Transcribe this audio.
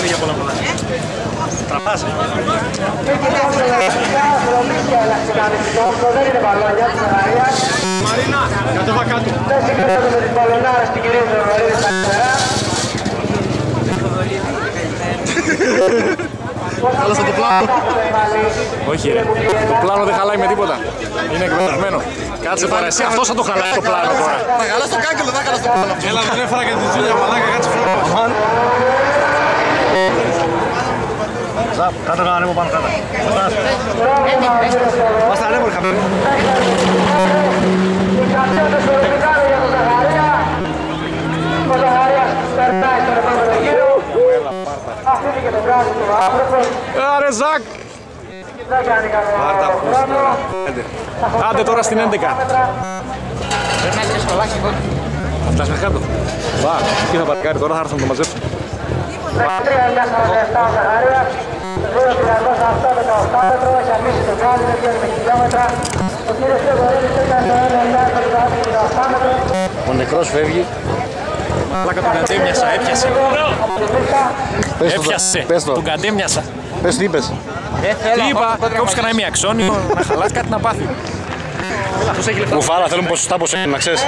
είναι για πολλά πολλά. Τραπάζει. Μαρίνα, κατέβα κάτω. Χάλασα το πλάνο. Όχι ρε, το πλάνο δεν χαλάει με τίποτα. Είναι εκπαιδευμένο. Κάτσε τώρα, εσύ αυτός θα το χαλάει το πλάνο τώρα. Θα χαλάς το κάγκελο, θα χαλάς το πλάνο. Έλα δεν έφερα και την Τζούλια μαλάκα, κάτσε φρόνο. Ζαπ, κάτω να ανέβω πάνω κάτω. Μας τα ανέβω ρε χαμένο. Άρε Ζακ! Πάρτα πούς τώρα. Άντε τώρα στην 11. Περνάει και σκολάκι εδώ. Θα φτάσει μέχρι κάτω. Βα, εκεί θα παρκάρει τώρα, θα έρθουν να το μαζέψουν. Ο νεκρός φεύγει. Πλάκα τον κατέμοιασα, έπιασε. Έπιασε, τον κατέμοιασα. Πες τι είπες. Τι είπα, κόψει κανένα ημιαξόνιο, να χαλάσει κάτι να πάθει. Κουφάλα, θέλουμε ποσοστά πως είναι, να ξέρεις.